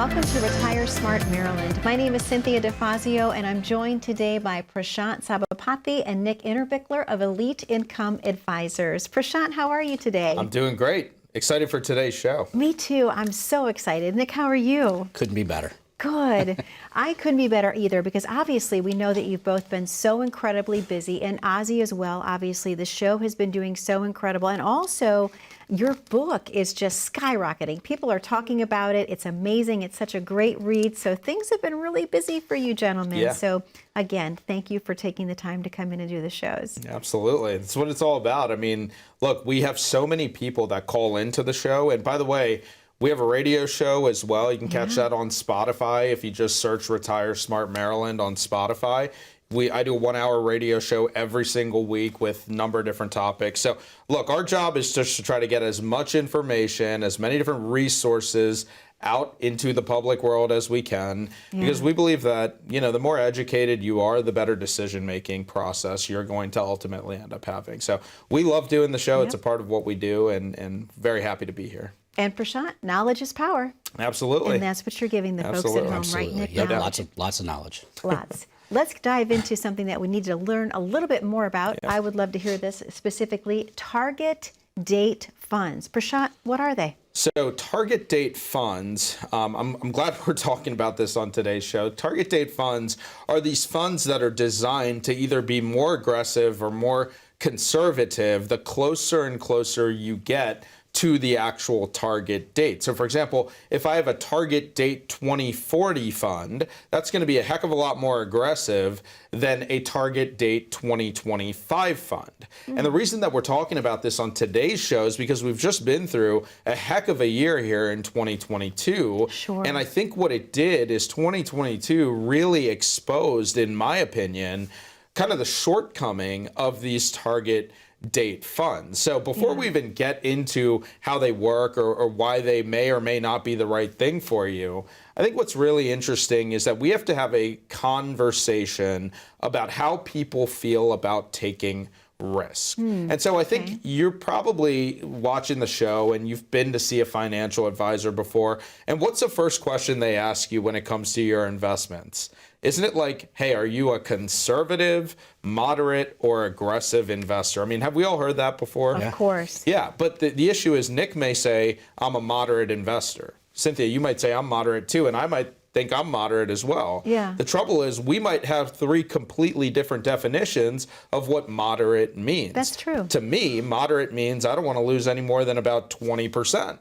Welcome to Retire Smart Maryland. My name is Cynthia DeFazio, and I'm joined today by Prashant Sabapathi and Nick Innerbichler of Elite Income Advisors. Prashant, how are you today? I'm doing great. Excited for today's show. Me too. I'm so excited. Nick, how are you? Couldn't be better. Good. I couldn't be better either, because obviously we know that you've both been so incredibly busy, and Ozzy as well. Obviously, the show has been doing so incredible, and also your book is just skyrocketing. People are talking about it. It's amazing. It's such a great read. So things have been really busy for you gentlemen. Yeah. So again, thank you for taking the time to come in and do the shows. Absolutely. That's what it's all about. I mean, look, we have so many people that call into the show. And by the way, we have a radio show as well. You can catch that on Spotify if you just search Retire Smart Maryland on Spotify. I do a 1-hour radio show every single week with a number of different topics. So look, our job is just to try to get as much information, as many different resources out into the public world as we can, because we believe that, you know, the more educated you are, the better decision-making process you're going to ultimately end up having. So we love doing the show. It's a part of what we do, and very happy to be here. And Prashant, knowledge is power. Absolutely. And that's what you're giving the folks at home, right, Nick? Yep, lots of knowledge. Lots. Let's dive into something that we need to learn a little bit more about. I would love to hear this specifically. Target date funds. Prashant, what are they? So target date funds, I'm glad we're talking about this on today's show. Target date funds are these funds that are designed to either be more aggressive or more conservative the closer and closer you get to the actual target date. So for example, if I have a target date 2040 fund, that's going to be a heck of a lot more aggressive than a target date 2025 fund. And the reason that we're talking about this on today's show is because we've just been through a heck of a year here in 2022. Sure. And I think what it did is 2022 really exposed, in my opinion, kind of the shortcoming of these target date funds. So before we even get into how they work or why they may or may not be the right thing for you, I think what's really interesting is that we have to have a conversation about how people feel about taking risk. And so I think you're probably watching the show and you've been to see a financial advisor before. And what's the first question they ask you when it comes to your investments? Isn't it like, hey, are you a conservative, moderate, or aggressive investor? I mean, have we all heard that before? Of course. Yeah, but the issue is Nick may say, I'm a moderate investor. Cynthia, you might say, I'm moderate too, and I might think I'm moderate as well. Yeah. The trouble is we might have three completely different definitions of what moderate means. That's true. To me, moderate means I don't want to lose any more than about 20%.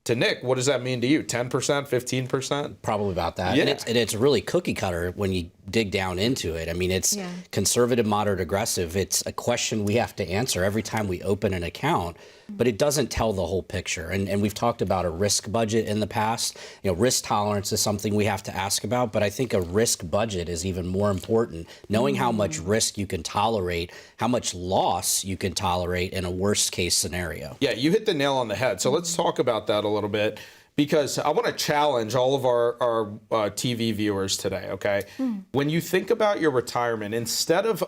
To Nick, what does that mean to you? 10%, 15%? Probably about that. Yeah. And it's really cookie cutter when you dig down into it. I mean, it's conservative, moderate, aggressive. It's a question we have to answer every time we open an account, but it doesn't tell the whole picture. And we've talked about a risk budget in the past. You know, risk tolerance is something we have to ask about, but I think a risk budget is even more important. Knowing how much risk you can tolerate, how much loss you can tolerate in a worst case scenario. Yeah, you hit the nail on the head. So let's talk about that a little bit, because I want to challenge all of our TV viewers today, okay? When you think about your retirement, instead of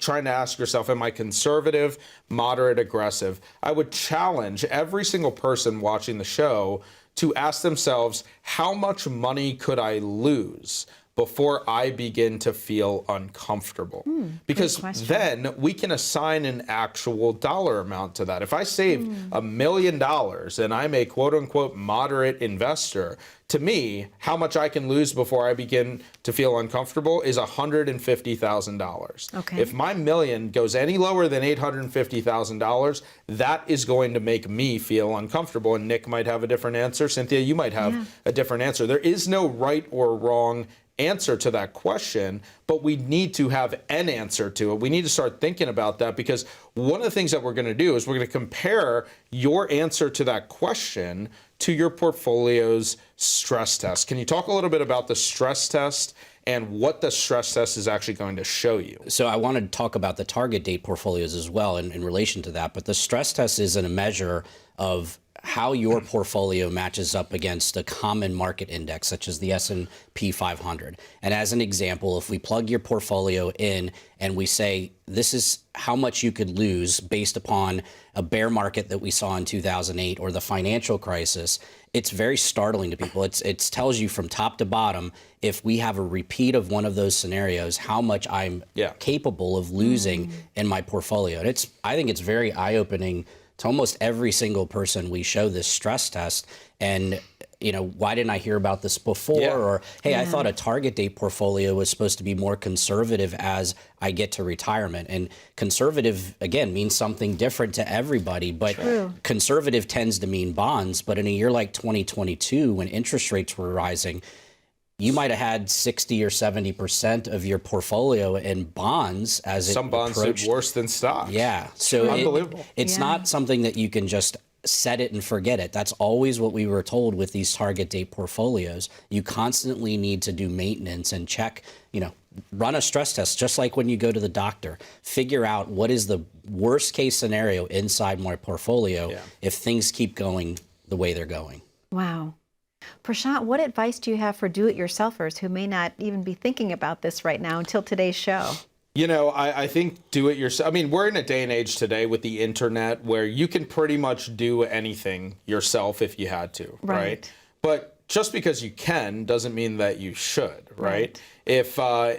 trying to ask yourself, am I conservative, moderate, aggressive, I would challenge every single person watching the show to ask themselves, how much money could I lose before I begin to feel uncomfortable? Because then we can assign an actual dollar amount to that. If I save $1 million and I'm a quote unquote moderate investor, to me, how much I can lose before I begin to feel uncomfortable is $150,000. Okay. If my million goes any lower than $850,000, that is going to make me feel uncomfortable. And Nick might have a different answer. Cynthia, you might have a different answer. There is no right or wrong answer to that question, but we need to have an answer to it. We need to start thinking about that, because one of the things that we're going to do is we're going to compare your answer to that question to your portfolio's stress test. Can you talk a little bit about the stress test and what the stress test is actually going to show you? So I wanted to talk about the target date portfolios as well in relation to that, but the stress test isn't a measure of how your portfolio matches up against a common market index, such as the S&P 500. And as an example, if we plug your portfolio in and we say, this is how much you could lose based upon a bear market that we saw in 2008 or the financial crisis, it's very startling to people. It tells you from top to bottom, if we have a repeat of one of those scenarios, how much I'm capable of losing in my portfolio. And I think it's very eye-opening to almost every single person we show this stress test. And, why didn't I hear about this before? Or, hey, I thought a target date portfolio was supposed to be more conservative as I get to retirement. And conservative, again, means something different to everybody. But conservative tends to mean bonds. But in a year like 2022, when interest rates were rising, you might have had 60 or 70% of your portfolio in bonds as some bonds did worse than stocks. Yeah. So unbelievable. It's not something that you can just set it and forget it. That's always what we were told with these target date portfolios. You constantly need to do maintenance and check, run a stress test, just like when you go to the doctor. Figure out what is the worst case scenario inside my portfolio if things keep going the way they're going. Wow. Prashant, what advice do you have for do-it-yourselfers who may not even be thinking about this right now until today's show? I think do it yourself. I mean, we're in a day and age today with the internet where you can pretty much do anything yourself if you had to, right? But just because you can doesn't mean that you should, right? If I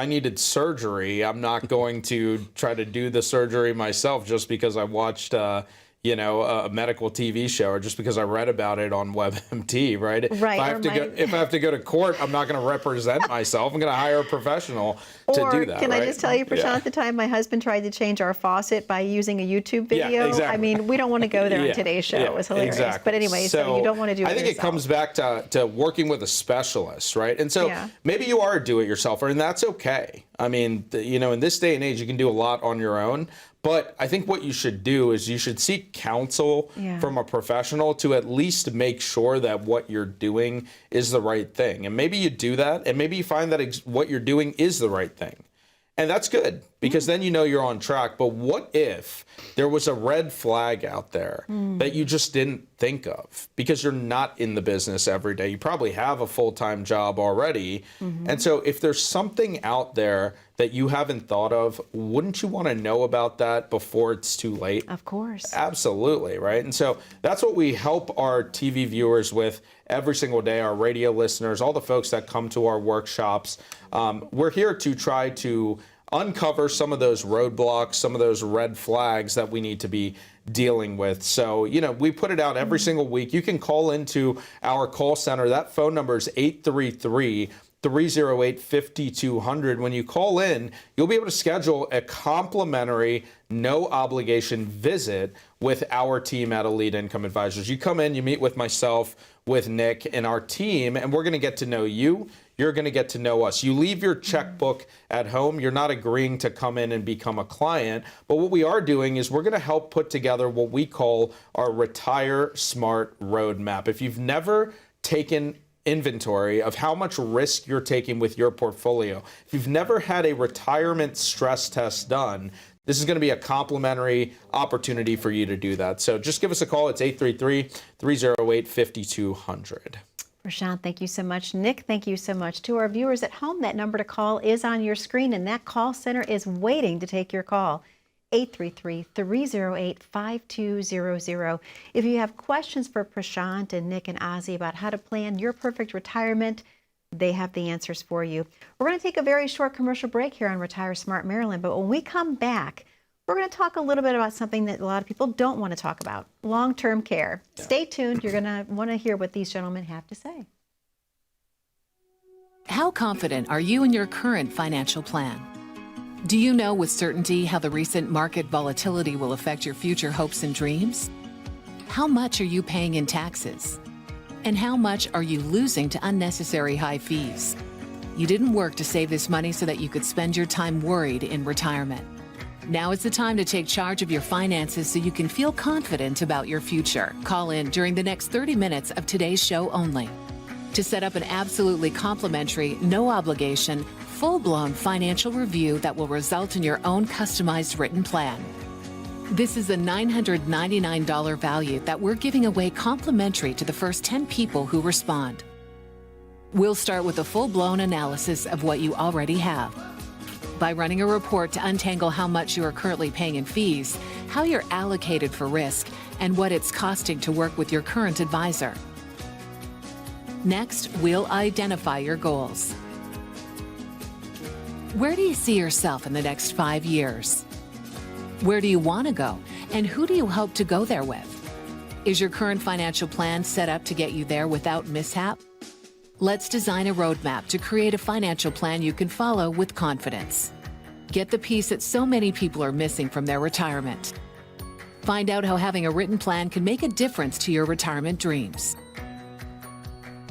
needed surgery, I'm not going to try to do the surgery myself just because I watched a medical TV show or just because I read about it on WebMD, right? If I have to go to court, I'm not going to represent myself. I'm going to hire a professional to do that. Can I just tell you, Prashant, the time my husband tried to change our faucet by using a YouTube video? Yeah, exactly. I mean, we don't want to go there on today's show. It was hilarious. Exactly. But anyway, so you don't want to do it I think yourself. it comes back to working with a specialist, right? And so maybe you are a do-it-yourselfer, and that's okay. I mean, in this day and age, you can do a lot on your own. But I think what you should do is you should seek counsel from a professional to at least make sure that what you're doing is the right thing. And maybe you do that, and maybe you find that what you're doing is the right thing. And that's good, because then you're on track. But what if there was a red flag out there that you just didn't think of because you're not in the business every day? You probably have a full-time job already. And so if there's something out there that you haven't thought of, wouldn't you want to know about that before it's too late? Of course. Absolutely, right? And so that's what we help our TV viewers with every single day, our radio listeners, all the folks that come to our workshops. We're here to try to uncover some of those roadblocks, some of those red flags that we need to be dealing with. So, we put it out every single week. You can call into our call center. That phone number is 833-308-5200. When you call in, you'll be able to schedule a complimentary, no obligation visit with our team at Elite Income Advisors. You come in, you meet with myself, with Nick and our team, and we're going to get to know you. You're going to get to know us. You leave your checkbook at home. You're not agreeing to come in and become a client. But what we are doing is we're going to help put together what we call our Retire Smart Roadmap. If you've never taken inventory of how much risk you're taking with your portfolio, if you've never had a retirement stress test done, this is going to be a complimentary opportunity for you to do that. So just give us a call. It's 833-308-5200. Prashant, thank you so much. Nick, thank you so much. To our viewers at home, that number to call is on your screen, and that call center is waiting to take your call. 833-308-5200. If you have questions for Prashant and Nick and Ozzy about how to plan your perfect retirement, they have the answers for you. We're going to take a very short commercial break here on Retire Smart Maryland, but when we come back, we're going to talk a little bit about something that a lot of people don't want to talk about, long-term care. Stay tuned. You're going to want to hear what these gentlemen have to say. How confident are you in your current financial plan? Do you know with certainty how the recent market volatility will affect your future hopes and dreams? How much are you paying in taxes? And how much are you losing to unnecessary high fees? You didn't work to save this money so that you could spend your time worried in retirement. Now is the time to take charge of your finances so you can feel confident about your future. Call in during the next 30 minutes of today's show only to set up an absolutely complimentary, no obligation, full-blown financial review that will result in your own customized written plan. This is a $999 value that we're giving away complimentary to the first 10 people who respond. We'll start with a full-blown analysis of what you already have. By running a report to untangle how much you are currently paying in fees, how you're allocated for risk, and what it's costing to work with your current advisor. Next, we'll identify your goals. Where do you see yourself in the next 5 years? Where do you want to go, and who do you hope to go there with? Is your current financial plan set up to get you there without mishap? Let's design a roadmap to create a financial plan you can follow with confidence. Get the piece that so many people are missing from their retirement. Find out how having a written plan can make a difference to your retirement dreams.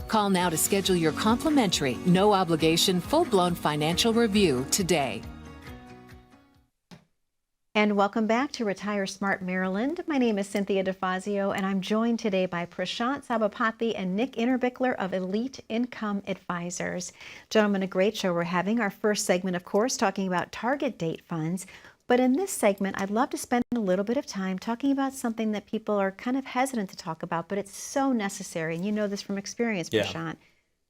Call now to schedule your complimentary, no-obligation, full-blown financial review today. And welcome back to Retire Smart Maryland. My name is Cynthia DeFazio, and I'm joined today by Prashant Sabapathi and Nick Innerbichler of Elite Income Advisors. Gentlemen, a great show we're having. Our first segment, of course, talking about target date funds. But in this segment, I'd love to spend a little bit of time talking about something that people are kind of hesitant to talk about, but it's so necessary. And you know this from experience, Prashant.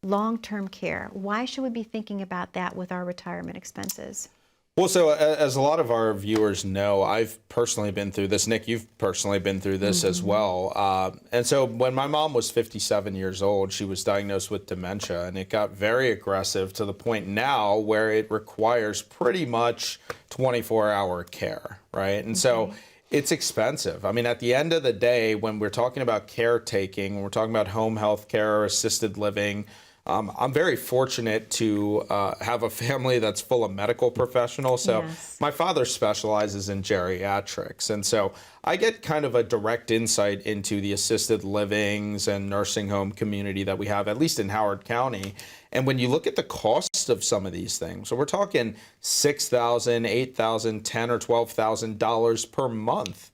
Long-term care. Why should we be thinking about that with our retirement expenses? Well, so as a lot of our viewers know, I've personally been through this. Nick, you've personally been through this as well. And so when my mom was 57 years old, she was diagnosed with dementia, and it got very aggressive to the point now where it requires pretty much 24-hour care, right? And so it's expensive. I mean, at the end of the day, when we're talking about caretaking, when we're talking about home health care or assisted living, I'm very fortunate to have a family that's full of medical professionals. So my father specializes in geriatrics. And so I get kind of a direct insight into the assisted livings and nursing home community that we have, at least in Howard County. And when you look at the cost of some of these things, so we're talking $6,000, $8,000, $10,000 or $12,000 per month.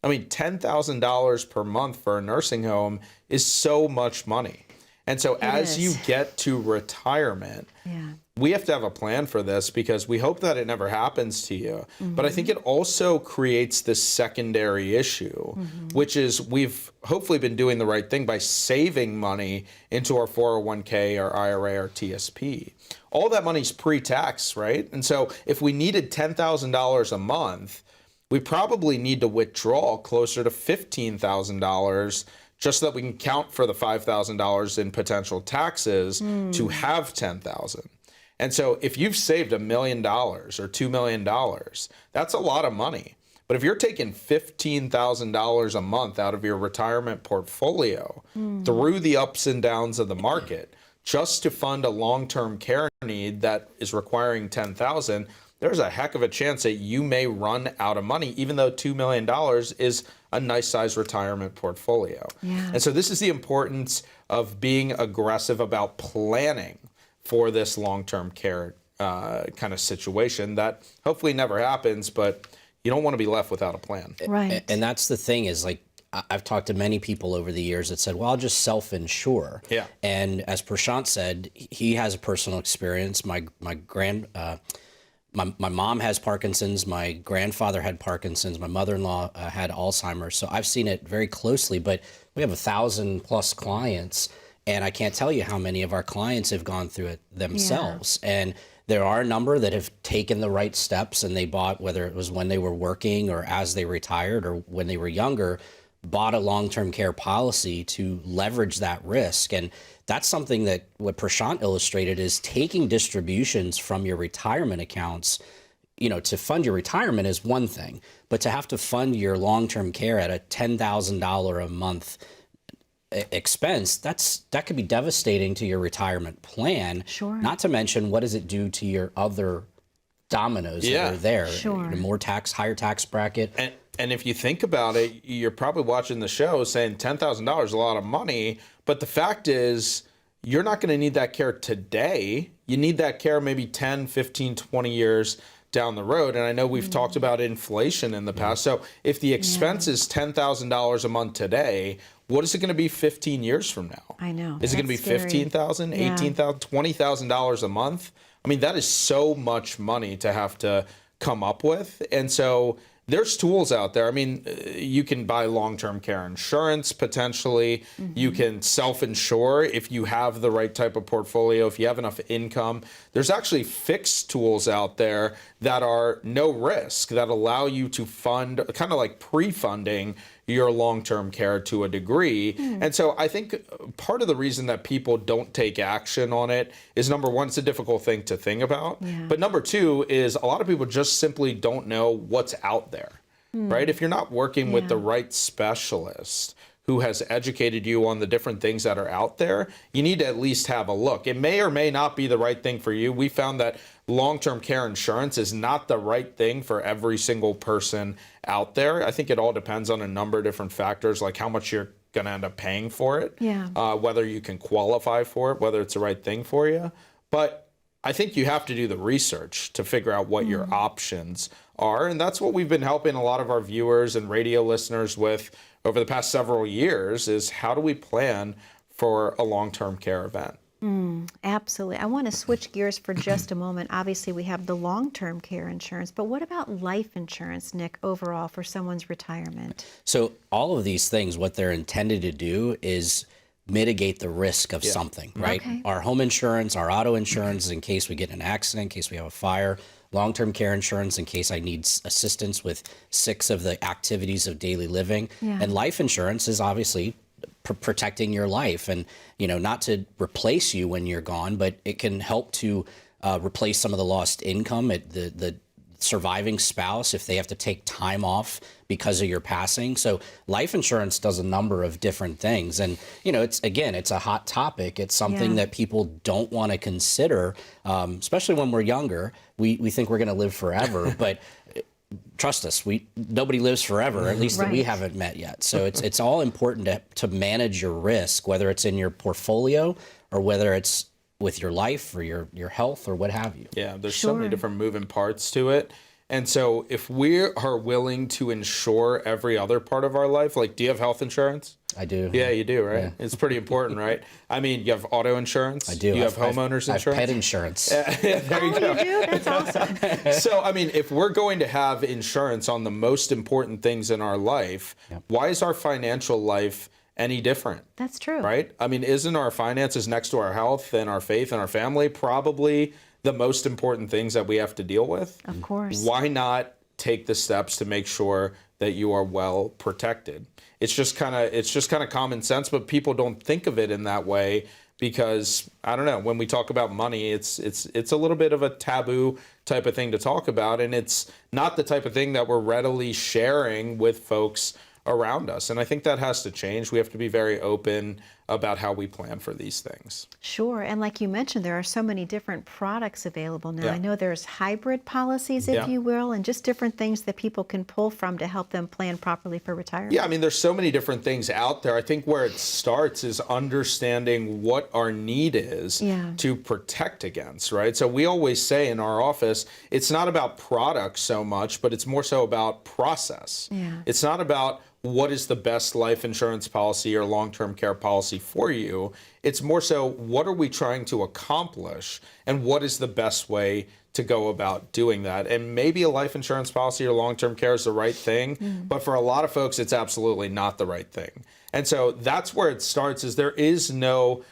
I mean, $10,000 per month for a nursing home is so much money. And so as you get to retirement, we have to have a plan for this because we hope that it never happens to you. But I think it also creates this secondary issue, which is we've hopefully been doing the right thing by saving money into our 401k or IRA or TSP. All that money's pre-tax, right? And so if we needed $10,000 a month, we probably need to withdraw closer to $15,000 just so that we can count for the $5,000 in potential taxes to have $10,000. And so if you've saved $1 million or $2 million, that's a lot of money. But if you're taking $15,000 a month out of your retirement portfolio through the ups and downs of the market, just to fund a long-term care need that is requiring $10,000, there's a heck of a chance that you may run out of money, even though $2 million is a nice size retirement portfolio. And so this is the importance of being aggressive about planning for this long-term care kind of situation that hopefully never happens, but you don't want to be left without a plan. Right. And that's the thing is, like, I've talked to many people over the years that said, well, I'll just self-insure. And as Prashant said, he has a personal experience. My mom has Parkinson's, my grandfather had Parkinson's, my mother-in-law had Alzheimer's. So I've seen it very closely, but we have 1,000+ clients, and I can't tell you how many of our clients have gone through it themselves. And there are a number that have taken the right steps, and they bought, whether it was when they were working or as they retired or when they were younger, bought a long-term care policy to leverage that risk. And that's something that what Prashant illustrated is taking distributions from your retirement accounts, you know, to fund your retirement is one thing, but to have to fund your long-term care at a $10,000 a month expense, that could be devastating to your retirement plan. Not to mention, what does it do to your other dominoes that are there? More tax, higher tax bracket. And if you think about it, you're probably watching the show saying $10,000 is a lot of money, but the fact is you're not going to need that care today. You need that care maybe 10, 15, 20 years down the road. And I know we've talked about inflation in the past. So if the expense is $10,000 a month today, what is it going to be 15 years from now? I know. Is it going to be $15,000, $18,000, $20,000 a month? I mean, that is so much money to have to come up with. And so there's tools out there. I mean, you can buy long-term care insurance potentially. You can self-insure if you have the right type of portfolio, if you have enough income. There's actually fixed tools out there that are no risk, that allow you to fund, kind of like pre-funding your long-term care to a degree. And so I think part of the reason that people don't take action on it is, number one, it's a difficult thing to think about. But number two is a lot of people just simply don't know what's out there, right? If you're not working with the right specialist who has educated you on the different things that are out there, you need to at least have a look. It may or may not be the right thing for you. We found that long-term care insurance is not the right thing for every single person out there. I think it all depends on a number of different factors, like how much you're going to end up paying for it, whether you can qualify for it, whether it's the right thing for you. But I think you have to do the research to figure out what your options are. And that's what we've been helping a lot of our viewers and radio listeners with over the past several years, is how do we plan for a long-term care event? Absolutely. I want to switch gears for just a moment. Obviously, we have the long-term care insurance, but what about life insurance, Nick, overall for someone's retirement? So all of these things, what they're intended to do is mitigate the risk of something, right? Okay. Our home insurance, our auto insurance, in case we get in an accident, in case we have a fire, long-term care insurance in case I need assistance with 6 of the activities of daily living. And life insurance is obviously protecting your life, and not to replace you when you're gone, but it can help to replace some of the lost income at the surviving spouse if they have to take time off because of your passing. So life insurance does a number of different things. And, it's a hot topic. It's something that people don't want to consider, especially when we're younger. We think we're going to live forever, but trust us, nobody lives forever, at least that we haven't met yet. So it's all important to manage your risk, whether it's in your portfolio or whether it's with your life or your health or what have you. Yeah, there's so many different moving parts to it. And so if we are willing to insure every other part of our life, like, do you have health insurance? I do. Yeah, you do, right? Yeah. It's pretty important, right? I mean, you have auto insurance. I do. You have homeowners insurance. I have pet insurance. Yeah, there you go. You do? That's awesome. So, I mean, if we're going to have insurance on the most important things in our life, why is our financial life any different? That's true. Right? I mean, isn't our finances next to our health and our faith and our family probably the most important things that we have to deal with? Of course. Why not take the steps to make sure that you are well protected? It's just kind of common sense, but people don't think of it in that way because, I don't know, when we talk about money, it's a little bit of a taboo type of thing to talk about, and it's not the type of thing that we're readily sharing with folks around us. And I think that has to change. We have to be very open about how we plan for these things. Sure. And like you mentioned, there are so many different products available now. I know there's hybrid policies, if you will, and just different things that people can pull from to help them plan properly for retirement. Yeah, I mean, there's so many different things out there. I think where it starts is understanding what our need is to protect against, right? So we always say in our office, it's not about products so much, but it's more so about process. It's not about what is the best life insurance policy or long-term care policy for you. It's more so, what are we trying to accomplish and what is the best way to go about doing that? And maybe a life insurance policy or long-term care is the right thing, but for a lot of folks, it's absolutely not the right thing. And so that's where it starts, is there is no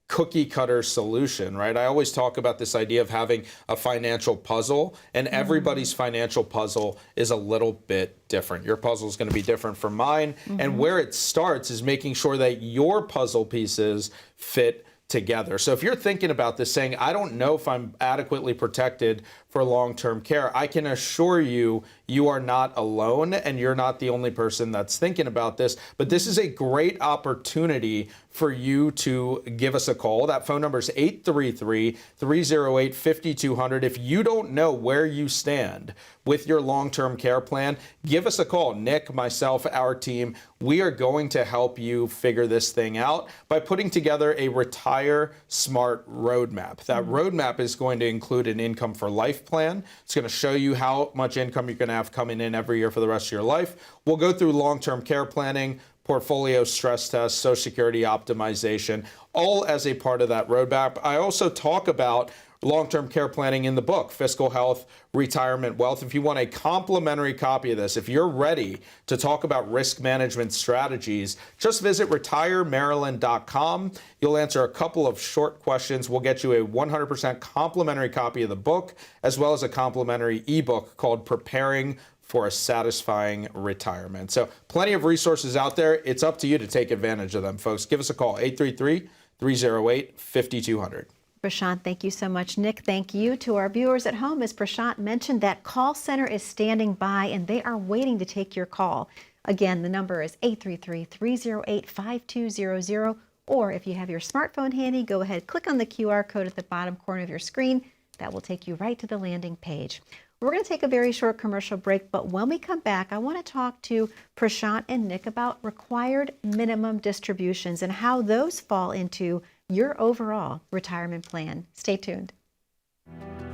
cookie cutter solution, right? I always talk about this idea of having a financial puzzle, and everybody's financial puzzle is a little bit different. Your puzzle is going to be different from mine. And where it starts is making sure that your puzzle pieces fit together. So if you're thinking about this saying, I don't know if I'm adequately protected for long-term care, I can assure you, you are not alone and you're not the only person that's thinking about this. But this is a great opportunity for you to give us a call. That phone number is 833-308-5200. If you don't know where you stand with your long-term care plan, give us a call. Nick, myself, our team, we are going to help you figure this thing out by putting together a Retire Smart roadmap. That roadmap is going to include an income for life plan. It's going to show you how much income you're going to have coming in every year for the rest of your life. We'll go through long-term care planning, portfolio stress test, Social Security optimization, all as a part of that roadmap. I also talk about long-term care planning in the book, Fiscal Health, Retirement Wealth. If you want a complimentary copy of this, if you're ready to talk about risk management strategies, just visit retiremaryland.com. You'll answer a couple of short questions. We'll get you a 100% complimentary copy of the book, as well as a complimentary ebook called Preparing for a Satisfying Retirement. So plenty of resources out there. It's up to you to take advantage of them, folks. Give us a call, 833-308-5200. Prashant, thank you so much. Nick, thank you. To our viewers at home, as Prashant mentioned, that call center is standing by and they are waiting to take your call. Again, the number is 833-308-5200. Or if you have your smartphone handy, go ahead, click on the QR code at the bottom corner of your screen. That will take you right to the landing page. We're going to take a very short commercial break, but when we come back, I want to talk to Prashant and Nick about required minimum distributions and how those fall into your overall retirement plan. Stay tuned.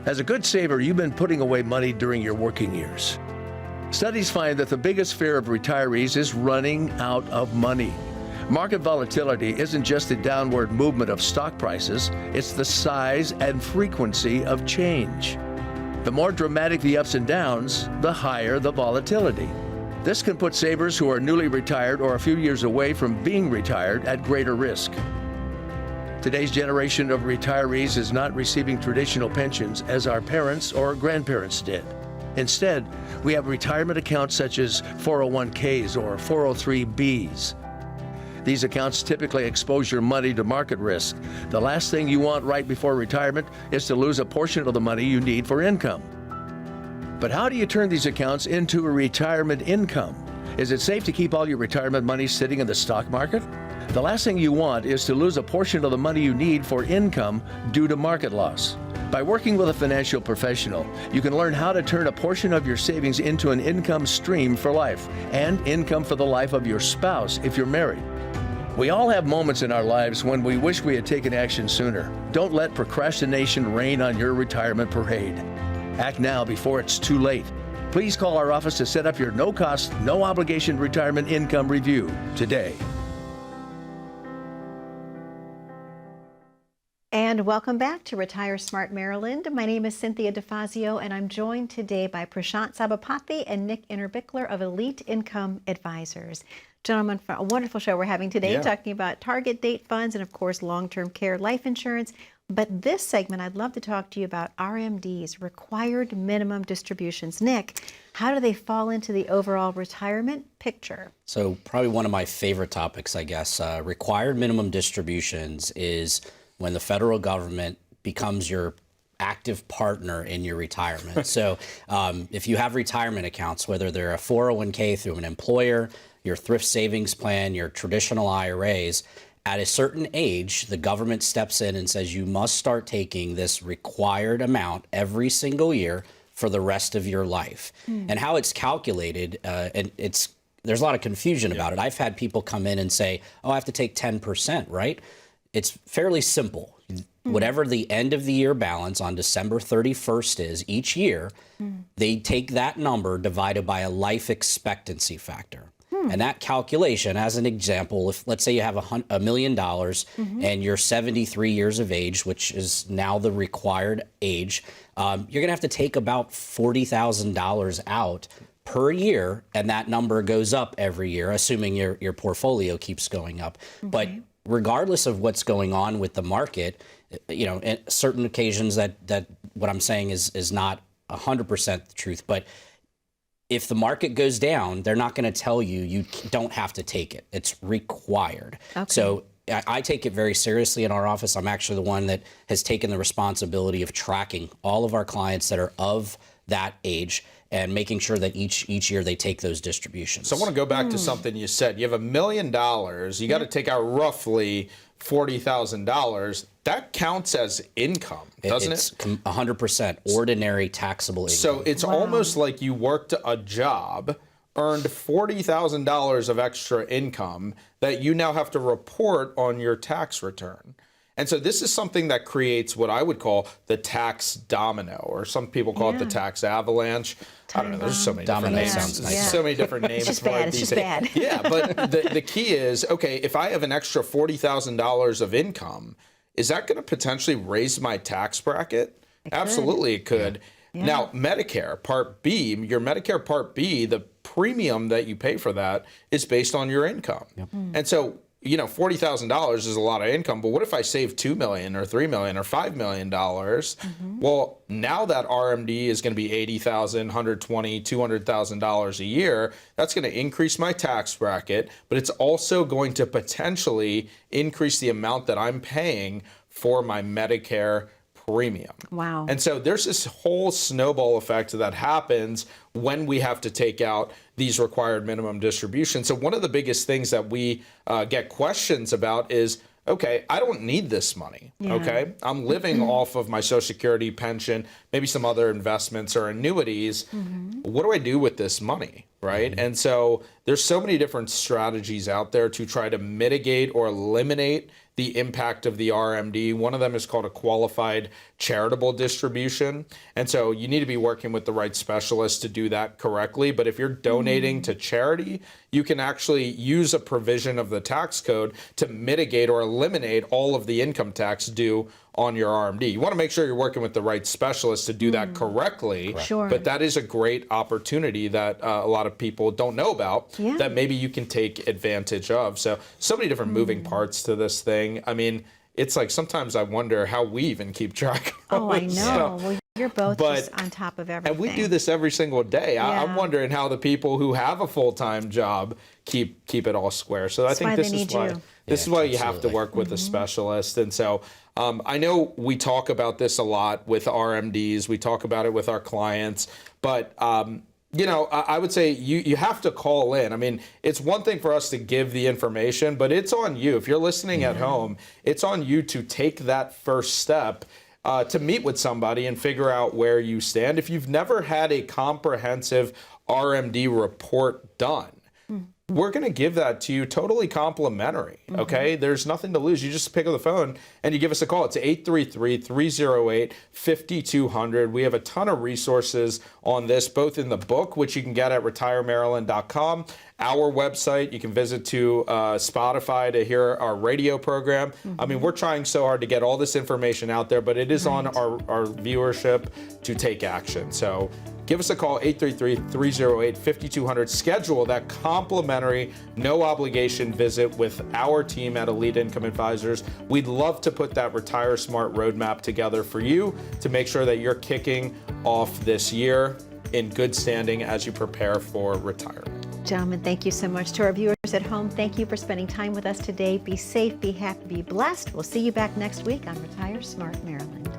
As a good saver, you've been putting away money during your working years. Studies find that the biggest fear of retirees is running out of money. Market volatility isn't just the downward movement of stock prices, it's the size and frequency of change. The more dramatic the ups and downs, the higher the volatility. This can put savers who are newly retired or a few years away from being retired at greater risk. Today's generation of retirees is not receiving traditional pensions as our parents or grandparents did. Instead, we have retirement accounts such as 401ks or 403bs. These accounts typically expose your money to market risk. The last thing you want right before retirement is to lose a portion of the money you need for income. But how do you turn these accounts into a retirement income? Is it safe to keep all your retirement money sitting in the stock market? The last thing you want is to lose a portion of the money you need for income due to market loss. By working with a financial professional, you can learn how to turn a portion of your savings into an income stream for life and income for the life of your spouse if you're married. We all have moments in our lives when we wish we had taken action sooner. Don't let procrastination reign on your retirement parade. Act now before it's too late. Please call our office to set up your no-cost, no-obligation retirement income review today. And welcome back to Retire Smart Maryland. My name is Cynthia DeFazio, and I'm joined today by Prashant Sabapathi and Nick Innerbichler of Elite Income Advisors. Gentlemen, for a wonderful show we're having today, talking about target date funds and, of course, long-term care life insurance. But this segment, I'd love to talk to you about RMDs, required minimum distributions. Nick, how do they fall into the overall retirement picture? So probably one of my favorite topics, I guess. Required minimum distributions is when the federal government becomes your active partner in your retirement. So if you have retirement accounts, whether they're a 401k through an employer, your thrift savings plan, your traditional IRAs, at a certain age, the government steps in and says you must start taking this required amount every single year for the rest of your life. And how it's calculated, and there's a lot of confusion about it. I've had people come in and say, oh, I have to take 10%, right? It's fairly simple. Whatever the end of the year balance on December 31st is each year, they take that number divided by a life expectancy factor. And that calculation, as an example, if let's say you have $1 million and you're 73 years of age, which is now the required age, you're going to have to take about $40,000 out per year, and that number goes up every year, assuming your portfolio keeps going up. But regardless of what's going on with the market, you know, at certain occasions that what I'm saying is not 100% the truth, but if the market goes down, they're not going to tell you don't have to take it. It's required. Okay. So I take it very seriously in our office. I'm actually the one that has taken the responsibility of tracking all of our clients that are of that age and making sure that each year they take those distributions. So I want to go back to something you said. You have $1 million. You got to take out roughly $40,000. That counts as income, doesn't it? It's 100% ordinary taxable income. So it's almost like you worked a job, earned $40,000 of extra income that you now have to report on your tax return. And so this is something that creates what I would call the tax domino, or some people call it the tax avalanche. I don't know. There's so many different names. Sounds nice. So many different names. It's just bad. It's just bad. Yeah, but the key is, okay, if I have an extra $40,000 of income, is that going to potentially raise my tax bracket? Absolutely, it could. Yeah. Now, Medicare Part B, your Medicare Part B, the premium that you pay for that is based on your income. And so, you know, $40,000 is a lot of income, but what if I save $2 million or $3 million or $5 million? Well, now that RMD is going to be $80,000, $120,000, $200,000 a year. That's going to increase my tax bracket, but it's also going to potentially increase the amount that I'm paying for my Medicare premium. Wow. And so there's this whole snowball effect that happens when we have to take out these required minimum distributions. So one of the biggest things that we get questions about is, okay, I don't need this money. Okay, I'm living off of my Social Security pension, maybe some other investments or annuities. What do I do with this money? Right. And so there's so many different strategies out there to try to mitigate or eliminate the impact of the RMD. One of them is called a qualified charitable distribution. And so you need to be working with the right specialist to do that correctly. But if you're donating to charity, you can actually use a provision of the tax code to mitigate or eliminate all of the income tax due on your RMD. You want to make sure you're working with the right specialist to do that correctly. Sure. But that is a great opportunity that a lot of people don't know about that maybe you can take advantage of. So many different moving parts to this thing. I mean, it's like sometimes I wonder how we even keep track of Oh, I know. stuff. Well, you're both just on top of everything. And we do this every single day. I'm wondering how the people who have a full-time job keep it all square. So I think this is why you have to work with a specialist. And so I know we talk about this a lot with RMDs. We talk about it with our clients. But, you know, I would say you have to call in. I mean, it's one thing for us to give the information, but it's on you. If you're listening at home, it's on you to take that first step to meet with somebody and figure out where you stand. If you've never had a comprehensive RMD report done, we're going to give that to you totally complimentary, okay? There's nothing to lose. You just pick up the phone and you give us a call. It's 833-308-5200. We have a ton of resources on this, both in the book, which you can get at retiremaryland.com, our website. You can visit to Spotify to hear our radio program. I mean, we're trying so hard to get all this information out there, but it is on our viewership to take action. So give us a call, 833-308-5200. Schedule that complimentary, no obligation visit with our team at Elite Income Advisors. We'd love to put that Retire Smart roadmap together for you to make sure that you're kicking off this year in good standing as you prepare for retirement. Gentlemen, thank you so much. To our viewers at home, thank you for spending time with us today. Be safe, be happy, be blessed. We'll see you back next week on Retire Smart Maryland.